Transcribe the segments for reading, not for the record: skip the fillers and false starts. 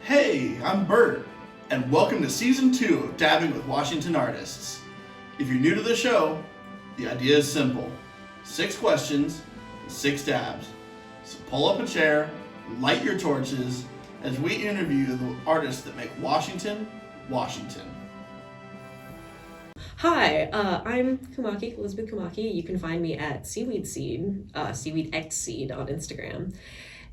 Hey, I'm Bert, and welcome to Season 2 of Dabbing with Washington Artists. If you're new to the show, the idea is simple. 6 questions, 6 dabs. So pull up a chair, light your torches, as we interview the artists that make Washington, Washington. Hi, I'm Kumaki, Elizabeth Kumaki. You can find me at Seaweed Seed, Seaweed X Seed on Instagram.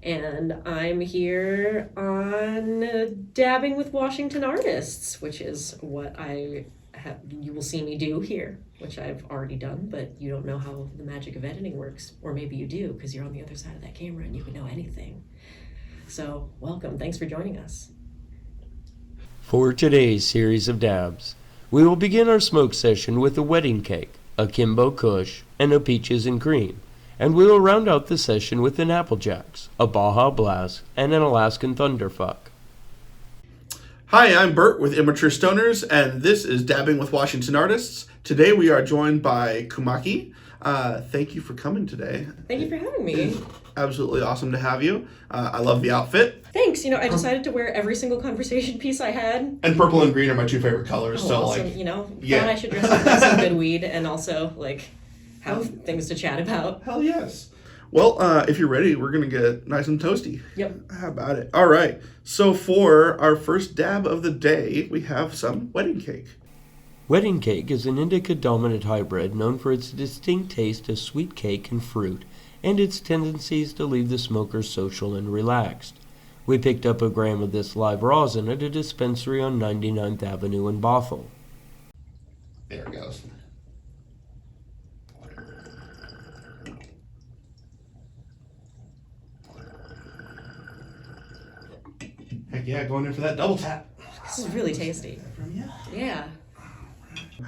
And I'm here on Dabbing with Washington Artists, which is what you will see me do here, which I've already done, but you don't know how the magic of editing works. Or maybe you do, because you're on the other side of that camera and you can know anything. So, welcome. Thanks for joining us. For today's series of dabs, we will begin our smoke session with a wedding cake, a Kimbo Kush, and a peaches and cream. And we will round out the session with an Apple Jacks, a Baja Blast, and an Alaskan Thunderfuck. Hi, I'm Bert with Immature Stoners, and this is Dabbing with Washington Artists. Today we are joined by Kumaki. Thank you for coming today. Thank you for having me. It's absolutely awesome to have you. I love the outfit. Thanks. I decided to wear every single conversation piece I had. And purple and green are my 2 favorite colors. Thought I should dress up like some good weed and also, have things to chat about. Hell yes. Well, if you're ready, we're going to get nice and toasty. Yep. How about it? All right. So for our first dab of the day, we have some wedding cake. Wedding cake is an indica-dominant hybrid known for its distinct taste of sweet cake and fruit, and its tendencies to leave the smoker social and relaxed. We picked up a gram of this live rosin at a dispensary on 99th Avenue in Bothell. There it goes. Heck yeah, going in for that double tap. This is really tasty. Yeah.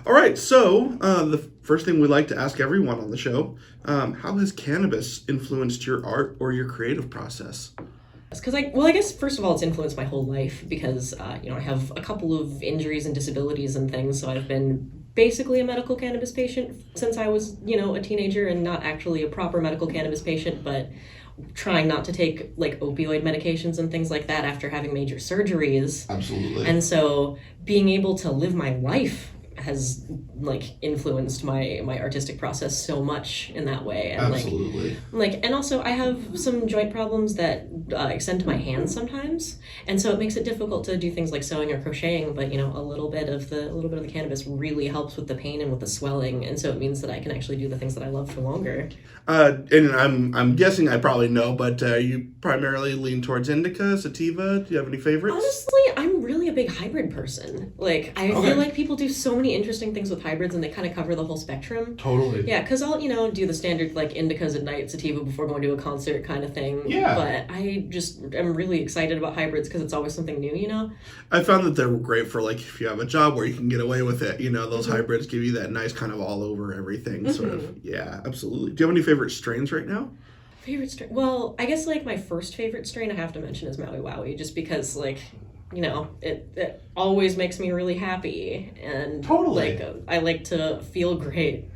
All right, so the first thing we like to ask everyone on the show, how has cannabis influenced your art or your creative process? Because I guess first of all, it's influenced my whole life because I have a couple of injuries and disabilities and things, so I've been basically a medical cannabis patient since I was a teenager, and not actually a proper medical cannabis patient, but trying not to take opioid medications and things like that after having major surgeries. Absolutely. And so being able to live my life has influenced my artistic process so much in that way. And Absolutely. And also I have some joint problems that extend to my hands sometimes, and so it makes it difficult to do things like sewing or crocheting, but a little bit of the cannabis really helps with the pain and with the swelling, and so it means that I can actually do the things that I love for longer. And I'm guessing I probably know, but you primarily lean towards indica, sativa. Do you have any favorites? Honestly, I'm really a big hybrid person. I feel like people do so many interesting things with hybrids, and they kind of cover the whole spectrum. Totally. Yeah, because I'll, do the standard, indicas at night, sativa before going to a concert kind of thing. Yeah. But I just am really excited about hybrids because it's always something new, I found that they're great for, if you have a job where you can get away with it. Those hybrids give you that nice kind of all over everything sort of. Yeah, absolutely. Do you have any favorite strains right now? Favorite strain? Well, I guess, my first favorite strain I have to mention is Maui Wowie, just because, it always makes me really happy, and totally. I like to feel great.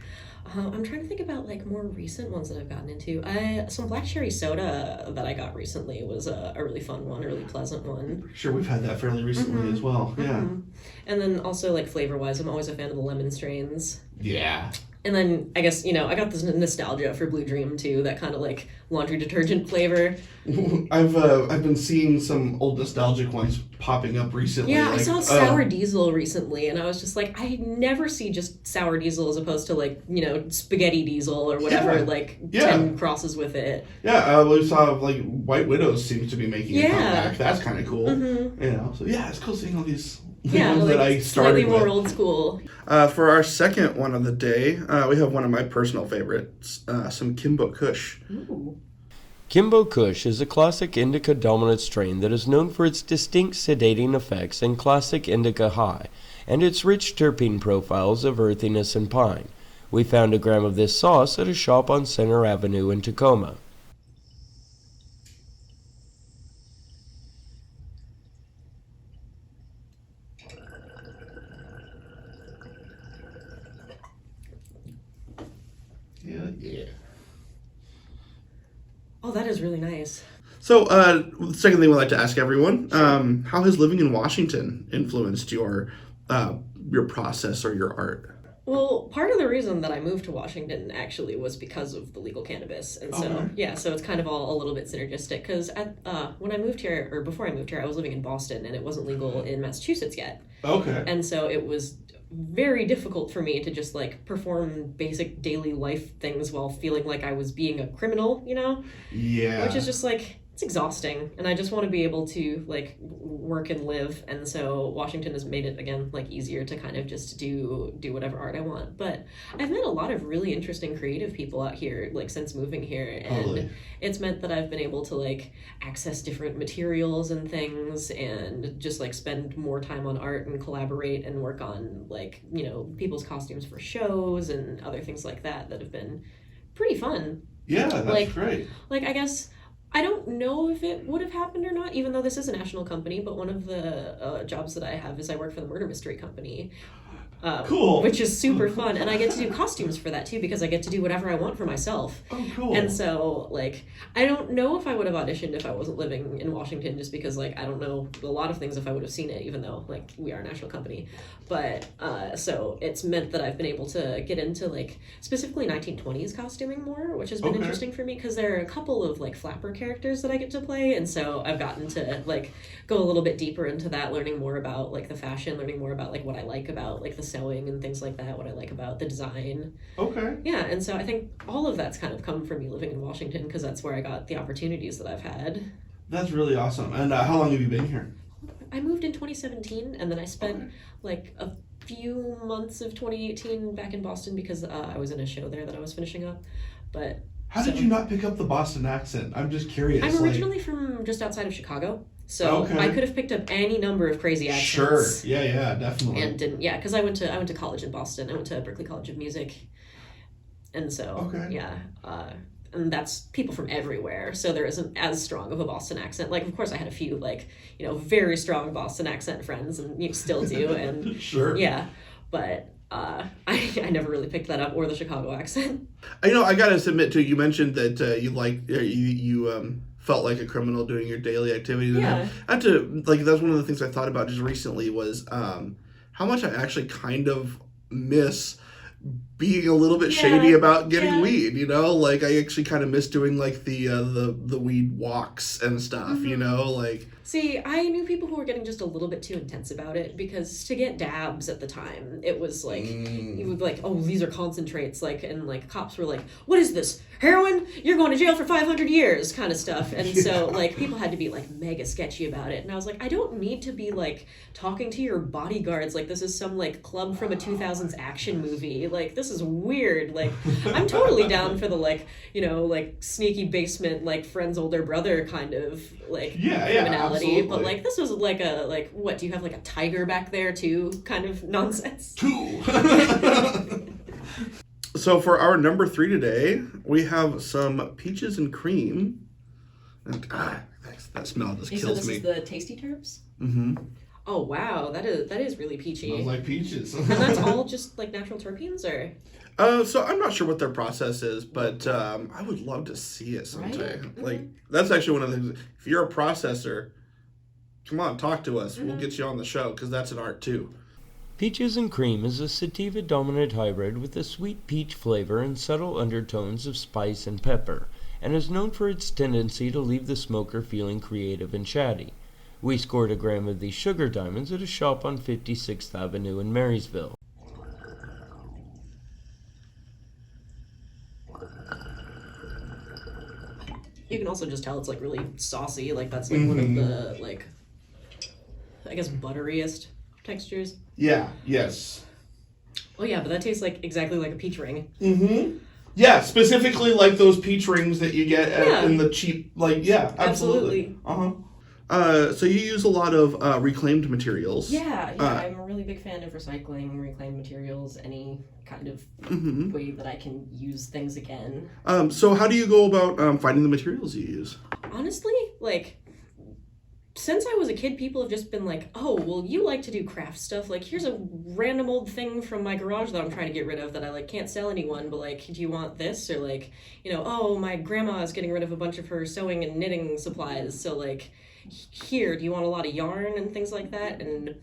I'm trying to think about more recent ones that I've gotten into. Some black cherry soda that I got recently was a really fun one, a really pleasant one. Sure, we've had that fairly recently as well. Yeah. Mm-hmm. And then also flavor wise, I'm always a fan of the lemon strains. Yeah. And then I guess, I got this nostalgia for Blue Dream too, that kind of laundry detergent flavor. I've been seeing some old nostalgic ones popping up recently. Yeah, I saw Sour Diesel recently, and I was just I never see just Sour Diesel as opposed to Spaghetti Diesel or whatever, 10 crosses with it. Yeah, we saw White Widows seems to be making a comeback. That's kind of cool. Mm-hmm. So yeah, it's cool seeing all these ones that I started slightly more with. old school. For our second one of the day, we have one of my personal favorites, some Kimbo Kush. Ooh. Kimbo Kush is a classic indica-dominant strain that is known for its distinct sedating effects and classic indica high, and its rich terpene profiles of earthiness and pine. We found a gram of this sauce at a shop on Center Avenue in Tacoma. Yeah. Oh, that is really nice. So, the second thing we like to ask everyone, how has living in Washington influenced your process or your art? Well, part of the reason that I moved to Washington actually was because of the legal cannabis, and so Okay. yeah, so it's kind of all a little bit synergistic. Because when I moved here, or before I moved here, I was living in Boston, and it wasn't legal in Massachusetts yet, Okay. and so it was very difficult for me to just like perform basic daily life things while feeling like I was being a criminal, Yeah. which is just like it's exhausting, and I just want to be able to like work and live. And so Washington has made it again like easier to kind of just do whatever art I want. But I've met a lot of really interesting creative people out here like since moving here, and Totally. it's meant that I've been able to like access different materials and things, and just like spend more time on art and collaborate and work on like people's costumes for shows and other things like that have been pretty fun. Yeah, that's Like- great. Like, I guess I don't know if it would have happened or not, even though this is a national company, but one of the jobs that I have is I work for the murder mystery company. Cool. Which is super fun, and I get to do costumes for that too, because I get to do whatever I want for myself. Oh, cool. And so, like, I don't know if I would have auditioned if I wasn't living in Washington, just because, like, I don't know a lot of things if I would have seen it, even though, like, we are a national company. But, so it's meant that I've been able to get into, like, specifically 1920s costuming more, which has been Okay. interesting for me, because there are a couple of, like, flapper characters that I get to play, and so I've gotten to, like, go a little bit deeper into that, learning more about, like, the fashion, learning more about, like, what I like about, like, the sewing and things like that, what I like about the design. Okay. Yeah, and so I think all of that's kind of come from me living in Washington, because that's where I got the opportunities that I've had. That's really awesome. And how long have you been here? I moved in 2017, and then I spent Okay. like a few months of 2018 back in Boston, because I was in a show there that I was finishing up. But How did so- you not pick up the Boston accent? I'm just curious. I'm like- originally from just outside of Chicago, so Okay. I could have picked up any number of crazy accents. Sure. Yeah, definitely. And didn't, yeah, because I went to college in Boston. I went to Berklee College of Music, and so Okay. yeah, and that's people from everywhere. So there isn't as strong of a Boston accent. Like, of course, I had a few like very strong Boston accent friends, and you still do, and Sure. yeah, but I never really picked that up, or the Chicago accent. I gotta submit to you mentioned that you felt like a criminal doing your daily activities. Yeah. I had to that's one of the things I thought about just recently was how much I actually kind of miss being a little bit Yeah, shady about getting yeah. weed. Like I actually kind of miss doing like the weed walks and stuff. Like See, I knew people who were getting just a little bit too intense about it, because to get dabs at the time, it was like, you would like, oh, these are concentrates, like, and like cops were like, what is this? Heroin? You're going to jail for 500 years kind of stuff. And so like people had to be like mega sketchy about it. And I was like, I don't need to be like talking to your bodyguards like this is some like club from a 2000s action movie. Like, this is weird. Like, I'm totally down for the like, like sneaky basement, like friend's older brother kind of like Yeah, criminality. absolutely. But like this was like a like, what, do you have like a tiger back there too kind of nonsense? two. So for our number 3 today, we have some peaches and cream. And that smell just So kills this me. is the tasty terps? Mm-hmm. Oh wow, that is really peachy. Smells like peaches. And that's all just like natural terpenes, or So I'm not sure what their process is, but I would love to see it someday. Right? Like that's actually one of the things. If you're a processor, come on, talk to us. Mm-hmm. We'll get you on the show because that's an art too. Peaches and Cream is a sativa-dominant hybrid with a sweet peach flavor and subtle undertones of spice and pepper, and is known for its tendency to leave the smoker feeling creative and chatty. We scored a gram of these sugar diamonds at a shop on 56th Avenue in Marysville. you can also just tell it's like really saucy. Like that's like one of the like, I guess, butteriest textures. Yeah. Yes. Oh yeah, but that tastes like exactly like a peach ring. Mm-hmm. Yeah, specifically like those peach rings that you get in the cheap, absolutely. So you use a lot of reclaimed materials. Yeah, I'm a really big fan of recycling, reclaimed materials, any kind of way that I can use things again. So how do you go about finding the materials you use? Honestly, like, since I was a kid, people have just been like, oh, well, you like to do craft stuff. Like, here's a random old thing from my garage that I'm trying to get rid of that I, like, can't sell anyone, but, like, do you want this? Or, like, you know, oh, my grandma is getting rid of a bunch of her sewing and knitting supplies, so, like, here, do you want a lot of yarn and things like that? And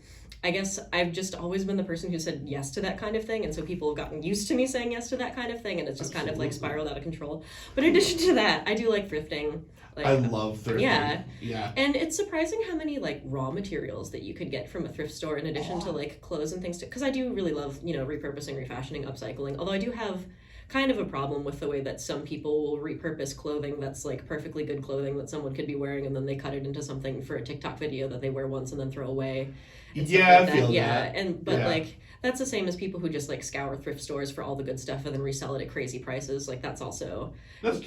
I guess I've just always been the person who said yes to that kind of thing, and so people have gotten used to me saying yes to that kind of thing, and it's just kind of, like, spiraled out of control. But in addition to that, I do like thrifting. Like, I love thrifting. Yeah. And it's surprising how many, like, raw materials that you could get from a thrift store in addition to, like, clothes and things. Because I do really love, you know, repurposing, refashioning, upcycling. Although I do have kind of a problem with the way that some people will repurpose clothing that's, like, perfectly good clothing that someone could be wearing, and then they cut it into something for a TikTok video that they wear once and then throw away. Yeah, like I feel that. that. But like, that's the same as people who just, like, scour thrift stores for all the good stuff and then resell it at crazy prices. Like, that's also... That's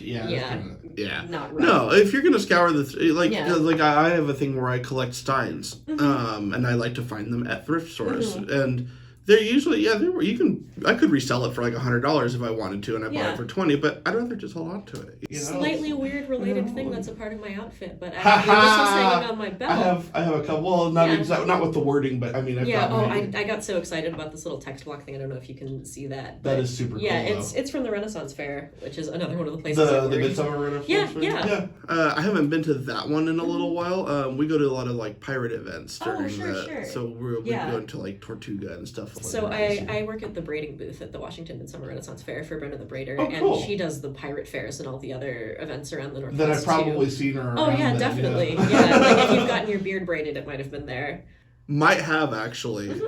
not right. No, if you're gonna scour like I have a thing where I collect steins, and I like to find them at thrift stores, and they're usually I could resell it for like $100 if I wanted to, and I bought it for $20, but I'd rather just hold on to it. You know? Slightly weird related thing that's a part of my outfit, but actually this was hanging on my belt. I have a couple. Well, not with the wording, but I mean, I got so excited about this little text block thing. I don't know if you can see that. That is super cool. Yeah, it's from the Renaissance Fair, which is another one of the places. The Midsummer Renaissance Fair? Yeah. I haven't been to that one in a little while. We go to a lot of like pirate events during sure. So we're going to like Tortuga and stuff. So I work at the braiding booth at the Washington Midsummer Renaissance Fair for Brenda the Braider, cool. and she does the pirate fairs and all the other events around the Northwest. That I've probably seen her around. Oh yeah, definitely. Yeah, like if you've gotten your beard braided, it might have been there. Might have actually.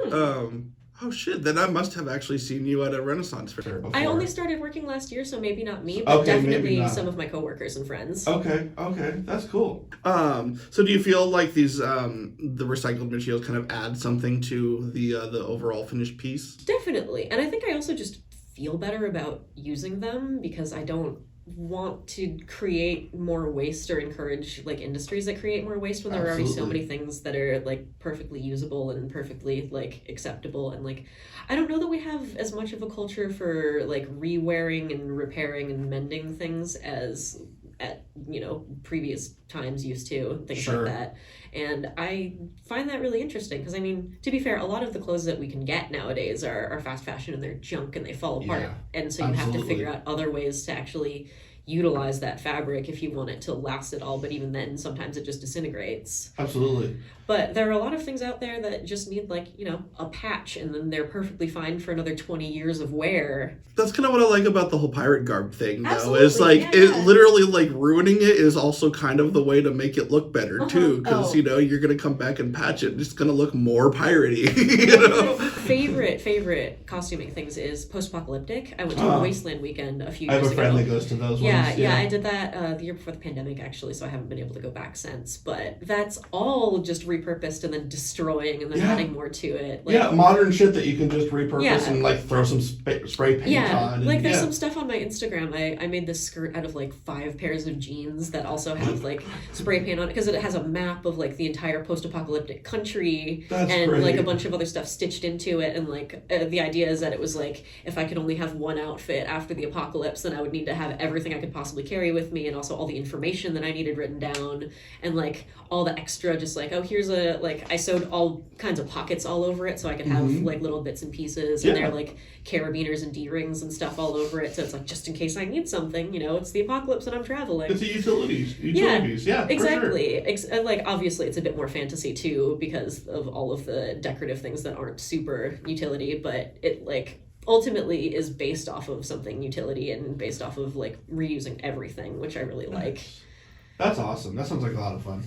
Oh shit! Then I must have actually seen you at a Renaissance Fair before. I only started working last year, so maybe not me, but definitely some of my coworkers and friends. Okay, that's cool. So do you feel like these the recycled materials kind of add something to the overall finished piece? Definitely, and I think I also just feel better about using them because I don't want to create more waste or encourage like industries that create more waste when there are already so many things that are like perfectly usable and perfectly like acceptable. And like I don't know that we have as much of a culture for like re-wearing and repairing and mending things as at previous times used to and things like that. And I find that really interesting because I mean, to be fair, a lot of the clothes that we can get nowadays are fast fashion and they're junk and they fall apart, and so you have to figure out other ways to actually utilize that fabric if you want it to last at all, but even then sometimes it just disintegrates. Absolutely. But there are a lot of things out there that just need like, a patch and then they're perfectly fine for another 20 years of wear. That's kind of what I like about the whole pirate garb thing though. Is like it literally like ruining it is also kind of the way to make it look better too, because you're gonna come back and patch it and it's gonna look more piratey. One of my favorite costuming things is post-apocalyptic. I went to a Wasteland weekend a few years ago. I have a friend that goes to those ones. Yeah, I did that the year before the pandemic actually, so I haven't been able to go back since. But that's all just repurposed and then destroying and then adding more to it. Like, modern shit that you can just repurpose and like throw some spray paint on. And, like there's some stuff on my Instagram. I made this skirt out of like 5 pairs of jeans that also have like spray paint on it because it has a map of like the entire post-apocalyptic country. That's and great. Like a bunch of other stuff stitched into it. And like the idea is that it was like if I could only have one outfit after the apocalypse, then I would need to have everything I could possibly carry with me and also all the information that I needed written down and like all the extra just like here's I sewed all kinds of pockets all over it so I could have like little bits and pieces and they're like carabiners and D-rings and stuff all over it, so it's like just in case I need something, it's the apocalypse and I'm traveling. It's a utilities, exactly. Like obviously it's a bit more fantasy too because of all of the decorative things that aren't super utility, but it like ultimately is based off of something utility and based off of like reusing everything, which I really like. That's awesome. That sounds like a lot of fun.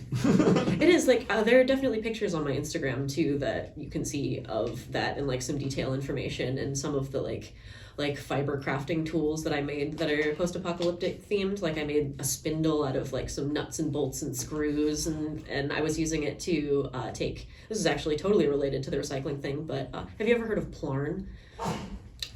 It is like there are definitely pictures on my Instagram too that you can see of that and like some detail information and some of the like fiber crafting tools that I made that are post-apocalyptic themed. Like I made a spindle out of like some nuts and bolts and screws and I was using it to take, this is actually totally related to the recycling thing, but have you ever heard of plarn?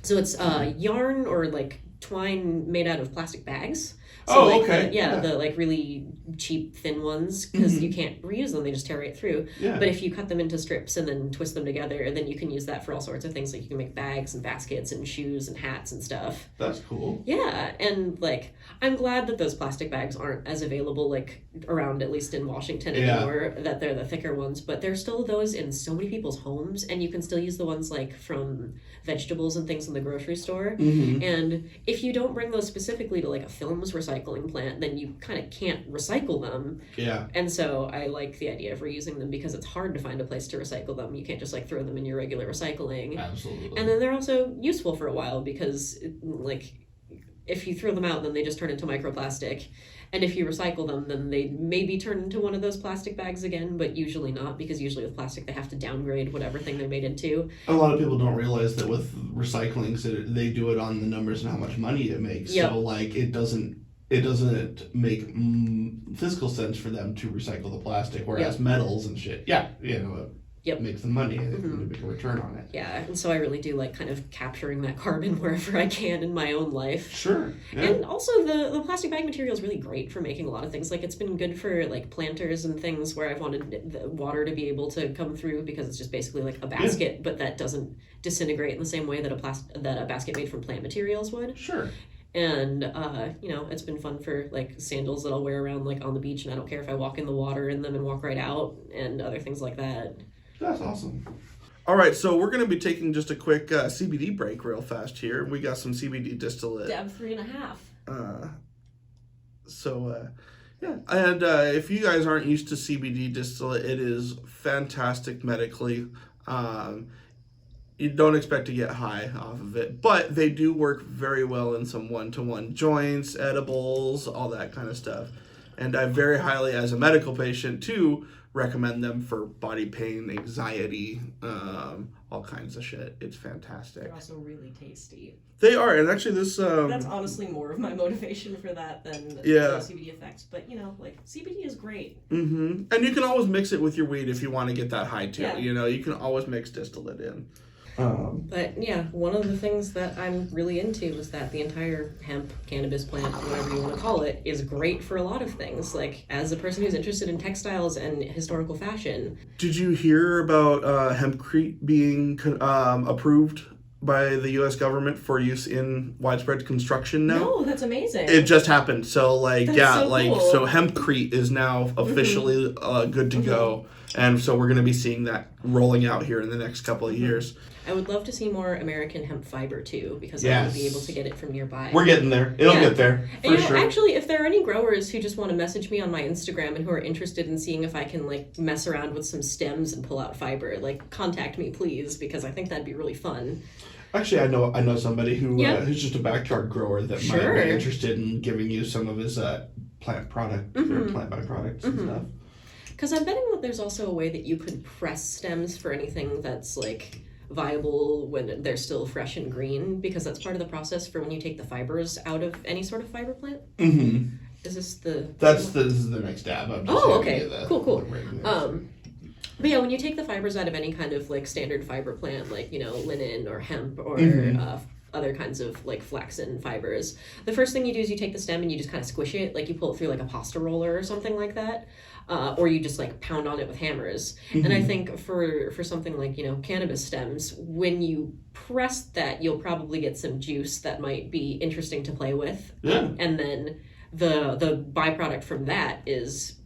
So it's yarn or like twine made out of plastic bags. Oh, like okay. the like really cheap thin ones, because you can't reuse them, they just tear right through. Yeah. But if you cut them into strips and then twist them together, then you can use that for all sorts of things. Like you can make bags and baskets and shoes and hats and stuff. That's cool. Yeah, and like I'm glad that those plastic bags aren't as available like around, at least in Washington anymore, that they're the thicker ones, but there's still those in so many people's homes, and you can still use the ones like from vegetables and things in the grocery store. And if you don't bring those specifically to like a films recycling plant, then you kind of can't recycle them. Yeah. And so I like the idea of reusing them, because it's hard to find a place to recycle them. You can't just like throw them in your regular recycling. Absolutely. And then they're also useful for a while, because like if you throw them out, then they just turn into microplastic. And if you recycle them, then they maybe turn into one of those plastic bags again, but usually not, because usually with plastic they have to downgrade whatever thing they're made into. A lot of people don't realize that with recycling, they do it on the numbers and how much money it makes. Yep. So like it doesn't make physical sense for them to recycle the plastic, whereas metals and shit, it makes them money and they make a return on it. Yeah, and so I really do like kind of capturing that carbon wherever I can in my own life. Sure. Yeah. And also the plastic bag material is really great for making a lot of things. Like it's been good for like planters and things where I've wanted the water to be able to come through, because it's just basically like a basket, but that doesn't disintegrate in the same way that a basket made from plant materials would. Sure. And it's been fun for like sandals that I'll wear around like on the beach, and I don't care if I walk in the water in them and walk right out, and other things like that. That's awesome. All right, so we're going to be taking just a quick CBD break real fast here. We got some CBD distillate. Dab 3.5. And if you guys aren't used to CBD distillate, it is fantastic medically. You don't expect to get high off of it, but they do work very well in some one-to-one joints, edibles, all that kind of stuff. And I very highly, as a medical patient too, recommend them for body pain, anxiety, all kinds of shit. It's fantastic. They're also really tasty. They are, and actually this... That's honestly more of my motivation for that than the CBD effects. But, CBD is great. And you can always mix it with your weed if you want to get that high too. Yeah. You can always mix distillate in. But yeah, one of the things that I'm really into is that the entire hemp, cannabis plant, whatever you want to call it, is great for a lot of things. Like, as a person who's interested in textiles and historical fashion. Did you hear about hempcrete being approved by the U.S. government for use in widespread construction now? No, that's amazing. It just happened. So cool. So hempcrete is now officially good to go. And so we're going to be seeing that rolling out here in the next couple of years. I would love to see more American hemp fiber too, because I want to be able to get it from nearby. We're getting there. It'll get there. And sure. Actually, if there are any growers who just want to message me on my Instagram and who are interested in seeing if I can mess around with some stems and pull out fiber, contact me please, because I think that'd be really fun. Actually, I know somebody who's just a backyard grower that might be interested in giving you some of his plant product or plant byproducts and stuff. Because I'm betting that there's also a way that you could press stems for anything that's viable when they're still fresh and green, because that's part of the process for when you take the fibers out of any sort of fiber plant. Mm-hmm. Is this the... This is the next dab. I'm just okay. Cool. But yeah, when you take the fibers out of any kind of standard fiber plant, linen or hemp or other kinds of flaxen fibers, the first thing you do is you take the stem and you just kind of squish it, you pull it through a pasta roller or something like that. Or you just pound on it with hammers. And I think for something like, cannabis stems, when you press that, you'll probably get some juice that might be interesting to play with. Yeah. And then the byproduct from that is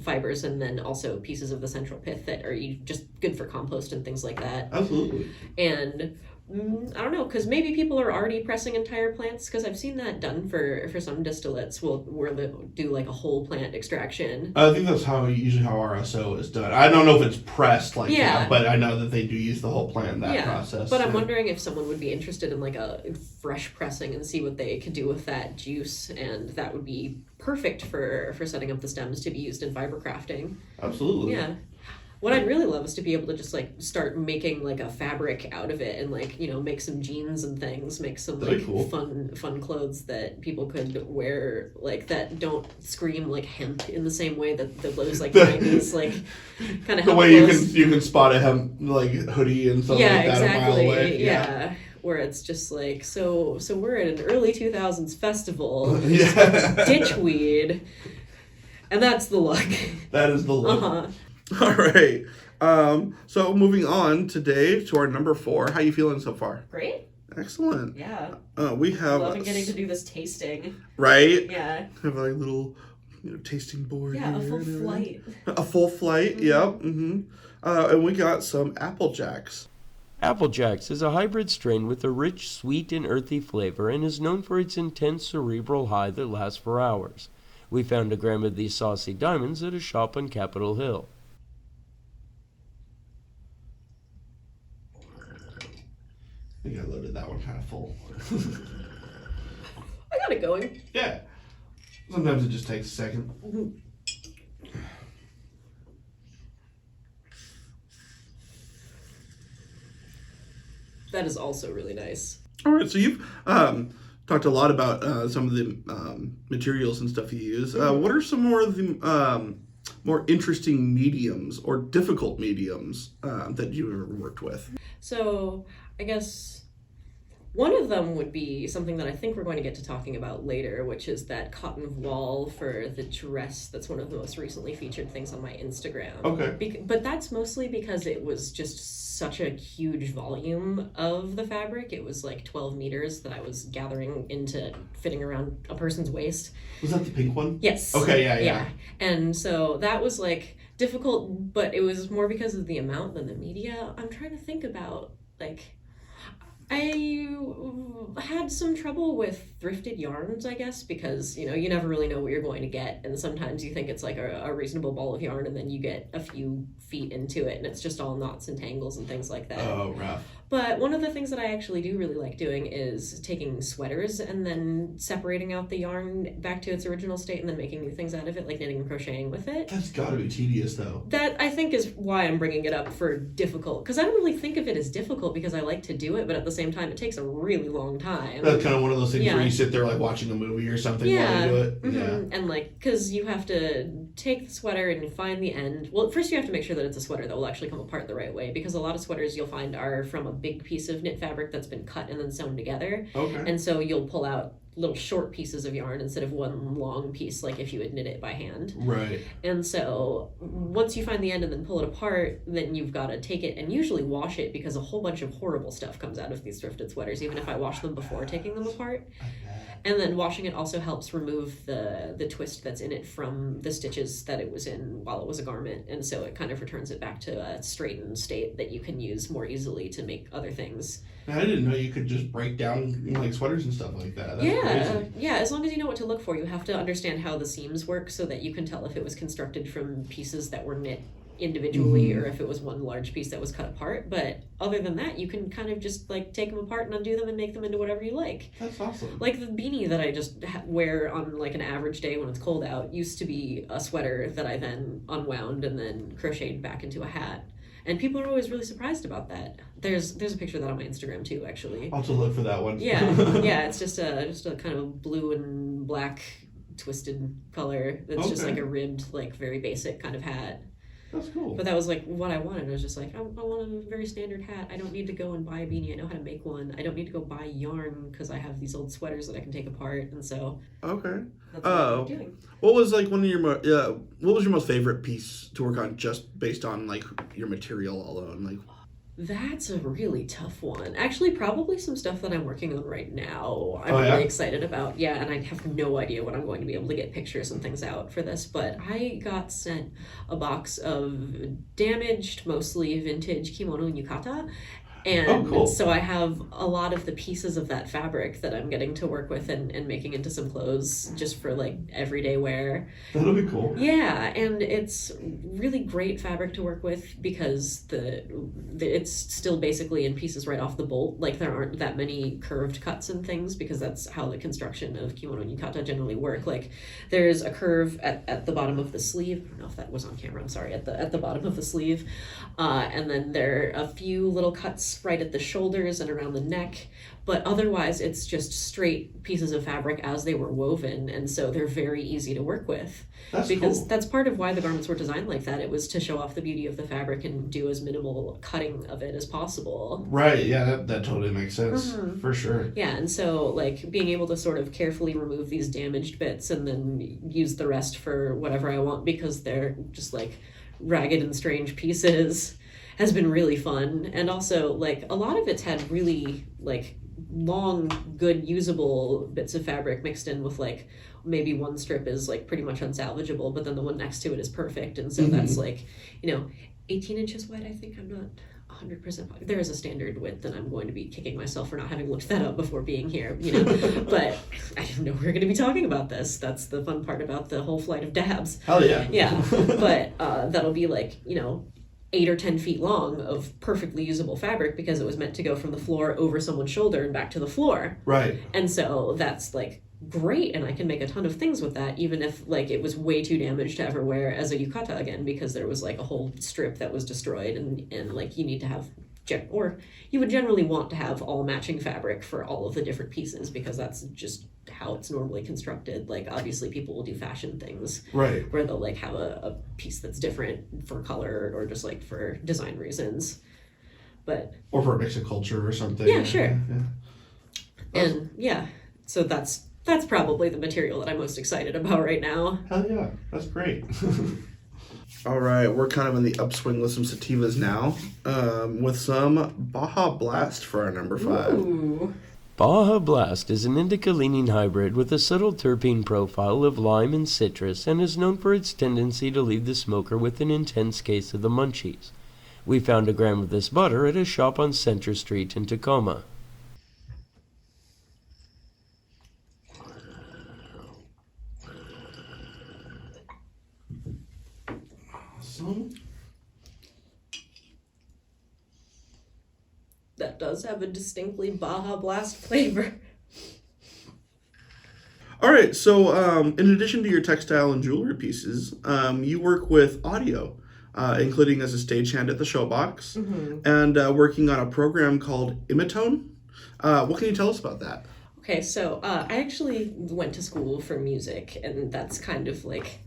fibers, and then also pieces of the central pith that are just good for compost and things like that. Absolutely. And I don't know, because maybe people are already pressing entire plants, because I've seen that done for some distillates where they do a whole plant extraction. I think that's usually how RSO is done. I don't know if it's pressed that, but I know that they do use the whole plant in that process. But I'm wondering if someone would be interested in a fresh pressing and see what they could do with that juice, and that would be perfect for setting up the stems to be used in fiber crafting. Absolutely. Yeah. What I'd really love is to be able to just start making a fabric out of it, and make some jeans and things, make some cool. fun clothes that people could wear that don't scream hemp in the same way that those 90s kind of the way you can spot a hemp hoodie and something like that a mile away. Yeah. where it's just like, so we're at an early 2000s festival, Yeah. ditchweed, and that's the look. That is the look. Uh-huh. All right. So moving on today to our number 4. How you feeling so far? Great. Excellent. Yeah. We have Loving getting to do this tasting. right. Yeah. Have a little, tasting board. Yeah, here a full and everything. flight. A full flight. Mm-hmm. Yep. Mm-hmm. And we got some Apple Jacks. Apple Jacks is a hybrid strain with a rich, sweet, and earthy flavor and is known for its intense cerebral high that lasts for hours. We found a gram of these saucy diamonds at a shop on Capitol Hill. I think I loaded that one kind of full. I got it going. Yeah. Sometimes it just takes a second. Mm-hmm. That is also really nice. All right, so you've talked a lot about some of the materials and stuff you use. What are some more of the more interesting mediums or difficult mediums that you've ever worked with? So I guess one of them would be something that I think we're going to get to talking about later, which is that cotton voile for the dress. That's one of the most recently featured things on my Instagram. Okay. But that's mostly because it was just such a huge volume of the fabric. It was like 12 meters that I was gathering into fitting around a person's waist. Was that the pink one? Yes. Okay, yeah. And so that was like difficult, but it was more because of the amount than the media. I'm trying to think about, like, I had some trouble with thrifted yarns, I guess, because, you never really know what you're going to get. And sometimes you think it's like a reasonable ball of yarn, and then you get a few feet into it, and it's just all knots and tangles and things like that. Oh, rough. But one of the things that I actually do really like doing is taking sweaters and then separating out the yarn back to its original state and then making new things out of it, like knitting and crocheting with it. That's got to be tedious, though. That, I think, is why I'm bringing it up for difficult. Because I don't really think of it as difficult because I like to do it, but at the same time, it takes a really long time. That's kind of one of those things Yeah. where you sit there like watching a movie or something Yeah. while you do it. Mm-hmm. Yeah. And like, because you have to take the sweater and find the end. Well, first you have to make sure that it's a sweater that will actually come apart the right way, because a lot of sweaters you'll find are from a big piece of knit fabric that's been cut and then sewn together. Okay. And so you'll pull out little short pieces of yarn instead of one long piece, like if you had knit it by hand. Right. And so once you find the end and then pull it apart, then you've got to take it and usually wash it, because a whole bunch of horrible stuff comes out of these thrifted sweaters, even if I wash them before taking them apart. And then washing it also helps remove the twist that's in it from the stitches that it was in while it was a garment. And so it kind of returns it back to a straightened state that you can use more easily to make other things. I didn't know you could just break down like sweaters and stuff like that. That's crazy. Yeah, as long as you know what to look for. You have to understand how the seams work so that you can tell if it was constructed from pieces that were knit individually or if it was one large piece that was cut apart. But other than that, you can kind of just like take them apart and undo them and make them into whatever you like. That's awesome. Like the beanie that I just wear on like an average day when it's cold out used to be a sweater that I then unwound and then crocheted back into a hat. And people are always really surprised about that. There's a picture of that on my Instagram too, actually. I'll have to look for that one. Yeah, it's just a kind of blue and black twisted color. That's just like a ribbed, like very basic kind of hat. That's cool. But that was like what I wanted. I was just like, I want a very standard hat. I don't need to go and buy a beanie. I know how to make one. I don't need to go buy yarn because I have these old sweaters that I can take apart. And so Okay. that's what I'm doing. What was like one of your what was your most favorite piece to work on just based on like your material alone? Like That's a really tough one. Actually, probably some stuff that I'm working on right now. I'm Oh, yeah? really excited about. Yeah, and I have no idea when I'm going to be able to get pictures and things out for this, but I got sent a box of damaged, mostly vintage kimono and yukata. And cool. so I have a lot of the pieces of that fabric that I'm getting to work with and making into some clothes just for like everyday wear. that'll be cool. Yeah, and it's really great fabric to work with because it's still basically in pieces right off the bolt. Like there aren't that many curved cuts and things because that's how the construction of kimono and yukata generally work. Like there's a curve at the bottom of the sleeve. I don't know if that was on camera. I'm sorry. At the bottom of the sleeve, and then there are a few little cuts gaps right at the shoulders and around the neck, but otherwise it's just straight pieces of fabric as they were woven, and so they're very easy to work with. That's because cool. that's part of why the garments were designed like that. It was to show off the beauty of the fabric and do as minimal cutting of it as possible. Right, yeah, that totally makes sense, for sure. Yeah, and so like being able to sort of carefully remove these damaged bits and then use the rest for whatever I want because they're just like ragged and strange pieces has been really fun. And also like a lot of it's had really like long, good, usable bits of fabric mixed in with like maybe one strip is like pretty much unsalvageable, but then the one next to it is perfect. And so that's like, 18 inches wide, I think. I'm not 100%. There is a standard width, and I'm going to be kicking myself for not having looked that up before being here, But I didn't know we were going to be talking about this. That's the fun part about the whole flight of dabs. Hell yeah. Yeah, but that'll be like, 8 or 10 feet long of perfectly usable fabric because it was meant to go from the floor over someone's shoulder and back to the floor. Right. And so that's like great, and I can make a ton of things with that, even if like it was way too damaged to ever wear as a yukata again, because there was like a whole strip that was destroyed, and like you need to have or you would generally want to have all matching fabric for all of the different pieces because that's just how it's normally constructed. Like obviously people will do fashion things Right. where they'll like have a piece that's different for color or just like for design reasons, but Or for a mix of culture or something. Yeah, sure. Yeah. and yeah, so that's probably the material that I'm most excited about right now. Hell yeah, that's great. All right, we're kind of in the upswing with some sativas now, with some Baja Blast for our number 5. Ooh. Baja Blast is an indica-leaning hybrid with a subtle terpene profile of lime and citrus and is known for its tendency to leave the smoker with an intense case of the munchies. We found a gram of this butter at a shop on Center Street in Tacoma. That does have a distinctly Baja Blast flavor. All right, so in addition to your textile and jewelry pieces, you work with audio, including as a stagehand at the Showbox, and working on a program called Imitone. What can you tell us about that? Okay, so I actually went to school for music, and that's kind of like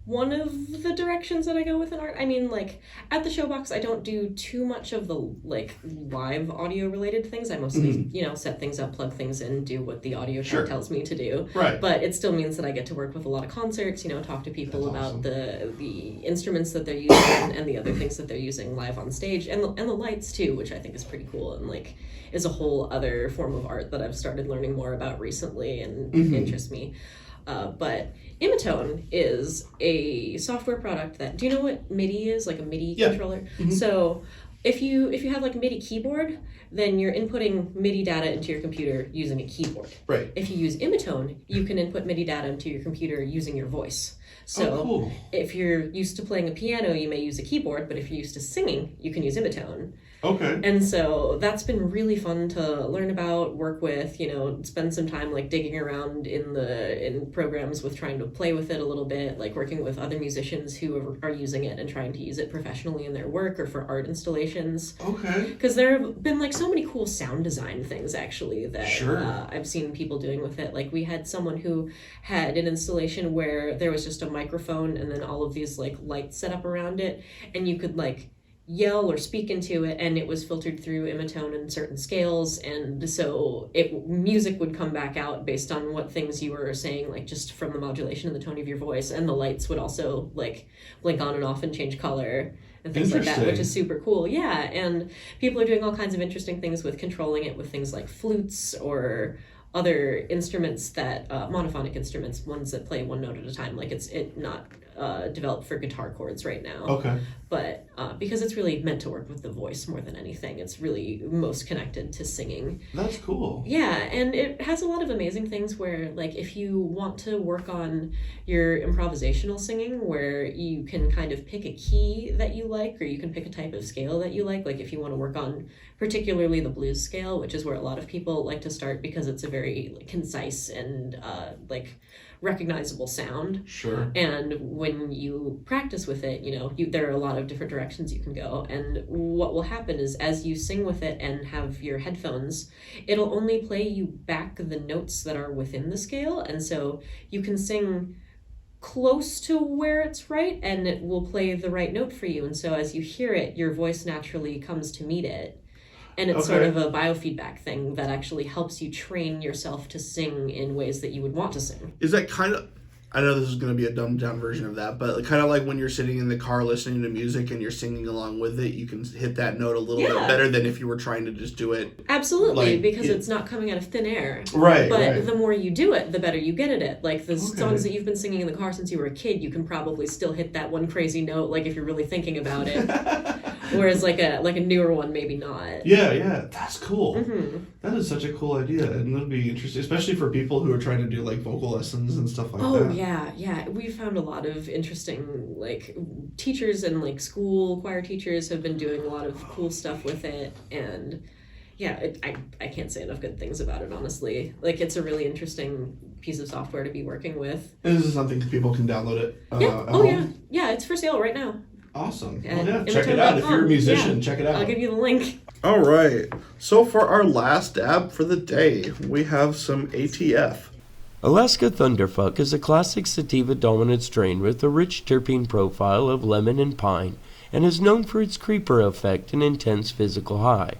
one of the directions that I go with in art. I mean, like, at the Showbox, I don't do too much of the, like, live audio-related things. I mostly, set things up, plug things in, do what the audio tech tells me to do. Right. But it still means that I get to work with a lot of concerts, talk to people about the instruments that they're using and the other things that they're using live on stage, and the lights, too, which I think is pretty cool, and, like, is a whole other form of art that I've started learning more about recently and interests me. But Imitone is a software product that, do you know what MIDI is? Like a MIDI controller? So if you have like a MIDI keyboard, then you're inputting MIDI data into your computer using a keyboard. Right. If you use Imitone, you can input MIDI data into your computer using your voice. So cool. If you're used to playing a piano, you may use a keyboard, but if you're used to singing, you can use Imitone. Okay. And so that's been really fun to learn about, work with, spend some time like digging around in programs with trying to play with it a little bit, like working with other musicians who are using it and trying to use it professionally in their work or for art installations. Okay. Because there have been like so many cool sound design things actually that I've seen people doing with it. Like we had someone who had an installation where there was just a microphone and then all of these like lights set up around it, and you could like yell or speak into it, and it was filtered through Imitone in certain scales, and so music would come back out based on what things you were saying, like just from the modulation and the tone of your voice, and the lights would also like blink on and off and change color and things like that, which is super cool. Yeah, and people are doing all kinds of interesting things with controlling it with things like flutes or other instruments that monophonic instruments, ones that play one note at a time. Like it's not developed for guitar chords right now. Okay. But because it's really meant to work with the voice more than anything, it's really most connected to singing. That's cool. Yeah, and it has a lot of amazing things where, like, if you want to work on your improvisational singing, where you can kind of pick a key that you like, or you can pick a type of scale that you like if you want to work on particularly the blues scale, which is where a lot of people like to start because it's a very concise and recognizable sound. Sure. And when you practice with it, there are a lot of different directions you can go. And what will happen is as you sing with it and have your headphones, it'll only play you back the notes that are within the scale. And so you can sing close to where it's right and it will play the right note for you. And so as you hear it, your voice naturally comes to meet it. And it's sort of a biofeedback thing that actually helps you train yourself to sing in ways that you would want to sing. Is that kind of... I know this is going to be a dumbed down version of that, but kind of like when you're sitting in the car listening to music and you're singing along with it, you can hit that note a little bit better than if you were trying to just do it. Absolutely, because it's not coming out of thin air. Right, But the more you do it, the better you get at it. Like the songs that you've been singing in the car since you were a kid, you can probably still hit that one crazy note, like if you're really thinking about it. Whereas like a newer one, maybe not. Yeah, that's cool. Mm-hmm. That is such a cool idea, and that'd be interesting, especially for people who are trying to do like vocal lessons and stuff like that. Oh yeah. We found a lot of interesting like teachers and like school choir teachers have been doing a lot of cool stuff with it, and I can't say enough good things about it, honestly. Like it's a really interesting piece of software to be working with. And this is something people can download it. Yeah. It's for sale right now. Awesome. Well, check it out. If you're a musician, check it out. I'll give you the link. All right. So for our last dab for the day, we have some ATF. Alaska Thunderfuck is a classic sativa-dominant strain with a rich terpene profile of lemon and pine, and is known for its creeper effect and intense physical high.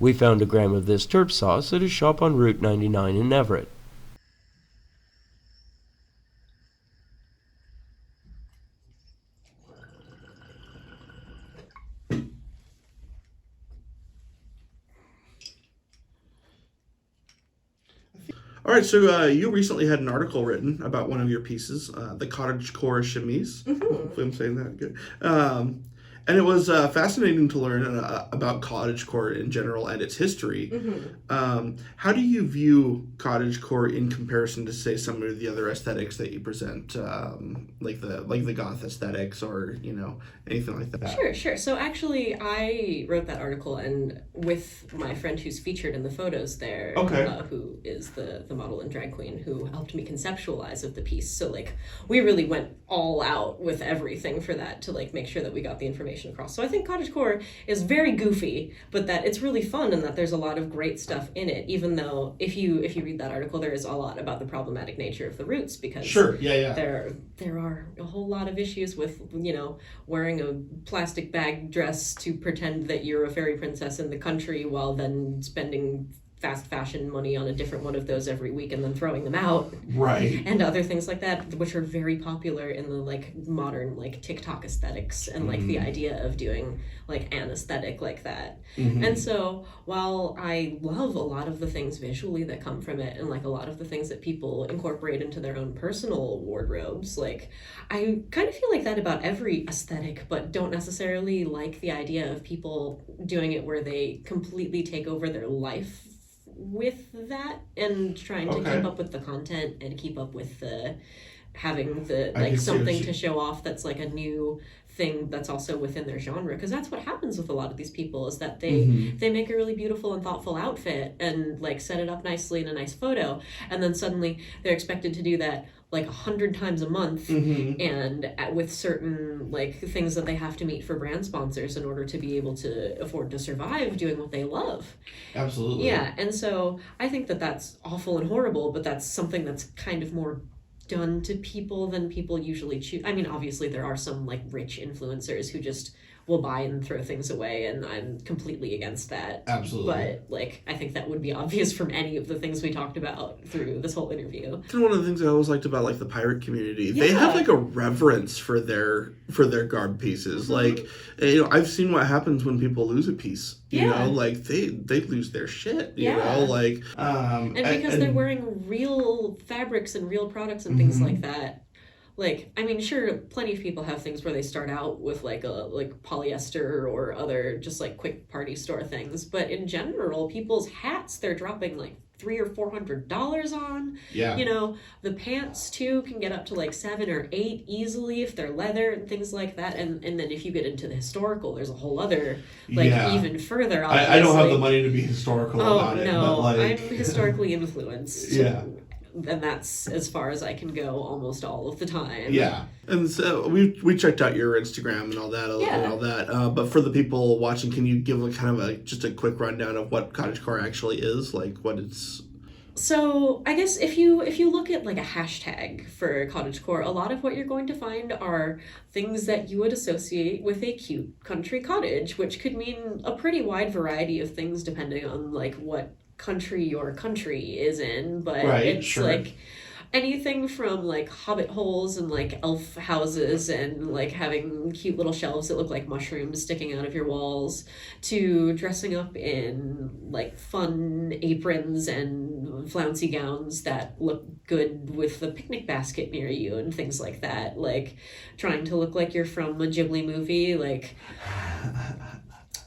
We found a gram of this terp sauce at a shop on Route 99 in Everett. All right, so you recently had an article written about one of your pieces, the cottagecore chemise. Mm-hmm. Hopefully I'm saying that good. And it was fascinating to learn about cottagecore in general and its history. Mm-hmm. How do you view cottagecore in comparison to, say, some of the other aesthetics that you present, like the goth aesthetics or anything like that? Sure. So actually, I wrote that article, and with my friend who's featured in the photos there, who is the model and drag queen who helped me conceptualize of the piece. So like we really went all out with everything for that to like make sure that we got the information across. So I think cottagecore is very goofy, but that it's really fun and that there's a lot of great stuff in it, even though if you read that article, there is a lot about the problematic nature of the roots, because there are a whole lot of issues with wearing a plastic bag dress to pretend that you're a fairy princess in the country while then spending fast fashion money on a different one of those every week and then throwing them out. Right. And other things like that, which are very popular in the like modern like TikTok aesthetics and like the idea of doing like an aesthetic like that. Mm-hmm. And so while I love a lot of the things visually that come from it and like a lot of the things that people incorporate into their own personal wardrobes, like I kind of feel like that about every aesthetic, but don't necessarily like the idea of people doing it where they completely take over their life with that and trying to keep up with the content and keep up with the having the like something to show off that's like a new thing that's also within their genre, because that's what happens with a lot of these people is that they make a really beautiful and thoughtful outfit and like set it up nicely in a nice photo, and then suddenly they're expected to do that like 100 times a month and with certain like things that they have to meet for brand sponsors in order to be able to afford to survive doing what they love. Absolutely. Yeah, and so I think that that's awful and horrible, but that's something that's kind of more done to people than people usually choose. I mean, obviously there are some like rich influencers who just will buy and throw things away, and I'm completely against that. Absolutely. But like I think that would be obvious from any of the things we talked about through this whole interview. And one of the things I always liked about like the pirate community, they have like a reverence for their garb pieces. Like I've seen what happens when people lose a piece. You know, like they lose their shit. You know, like and because they're wearing real fabrics and real products and things like that. Like, I mean, sure, plenty of people have things where they start out with like polyester or other just like quick party store things, but in general, people's hats they're dropping like $300 or $400 on. Yeah. The pants too can get up to like 7 or 8 easily if they're leather and things like that. And then if you get into the historical, there's a whole other even further. I don't have the money to be historical about it. Oh no, but I'm historically influenced. and that's as far as I can go almost all of the time. Yeah. And so we checked out your Instagram and all that, but for the people watching, can you give just a quick rundown of what cottagecore actually is, like what it's? So I guess if you look at like a hashtag for cottagecore, a lot of what you're going to find are things that you would associate with a cute country cottage, which could mean a pretty wide variety of things depending on like what country your country is in. But it's like anything from like hobbit holes and like elf houses and like having cute little shelves that look like mushrooms sticking out of your walls, to dressing up in like fun aprons and flouncy gowns that look good with the picnic basket near you and things like that. Like trying to look like you're from a Ghibli movie, like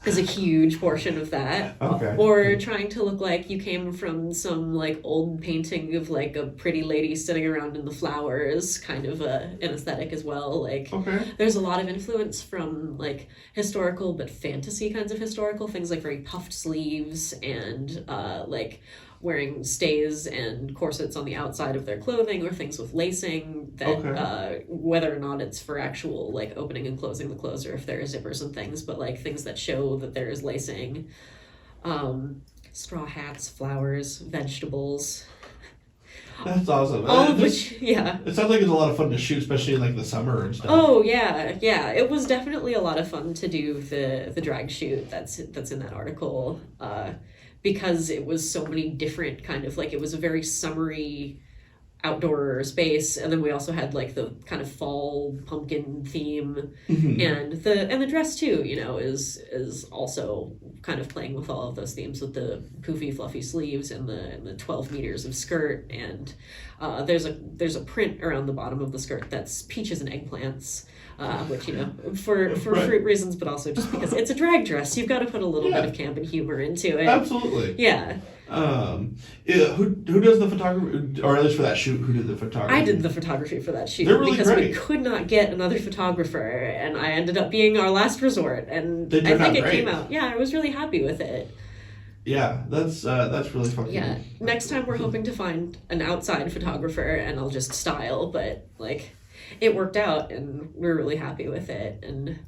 is a huge portion of that. Okay. Or trying to look like you came from some like old painting of like a pretty lady sitting around in the flowers, kind of an aesthetic as well. Like there's a lot of influence from like historical but fantasy kinds of historical things, like very puffed sleeves and like wearing stays and corsets on the outside of their clothing, or things with lacing that whether or not it's for actual like opening and closing the clothes, or if there are zippers and things, but like things that show that there is lacing. Straw hats, flowers, vegetables. That's awesome. All of which, yeah. It sounds like it's a lot of fun to shoot, especially in like the summer and stuff. Oh yeah. It was definitely a lot of fun to do the drag shoot that's in that article. Because it was so many different kind of like, it was a very summery outdoor space, and then we also had like the kind of fall pumpkin theme, and the dress too, you know, is also kind of playing with all of those themes with the poofy fluffy sleeves and the 12 meters of skirt, and there's a print around the bottom of the skirt that's peaches and eggplants. Which, you know, for fruit reasons, but also just because it's a drag dress, you've got to put a little bit of camp and humor into it. Absolutely. Yeah. Who does the photography, or at least for that shoot, who did the photography? I did the photography for that shoot. They're really because great. We could not get another photographer, and I ended up being our last resort, and They turned I think out it great. came out. Yeah, I was really happy with it. Yeah, that's really fucking. Yeah. Next time we're hoping to find an outside photographer, and I'll just style, but like, it worked out, and we're really happy with it. And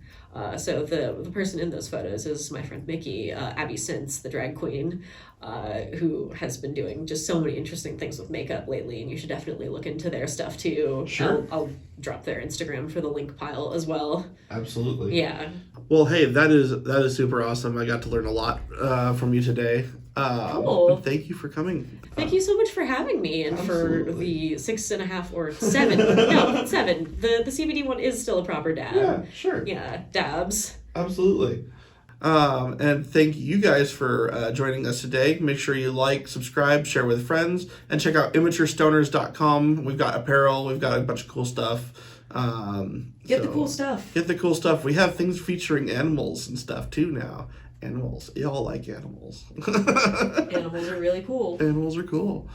so the person in those photos is my friend Mickey, Abby Since, the drag queen, who has been doing just so many interesting things with makeup lately, and you should definitely look into their stuff too. Sure. I'll drop their Instagram for the link pile as well. Absolutely. Yeah. Well, hey, that is super awesome. I got to learn a lot from you today. Cool. Thank you for coming. Thank you so much for having me, and Absolutely. for the 6.5 or 7. No, 7. The CBD one is still a proper dab. Yeah, sure. Yeah, dabs. Absolutely. And thank you guys for joining us today. Make sure you like, subscribe, share with friends, and check out immaturestoners.com. We've got apparel. We've got a bunch of cool stuff. Get the cool stuff. Get the cool stuff. We have things featuring animals and stuff too now. Animals. Y'all like animals. Animals are really cool. Animals are cool.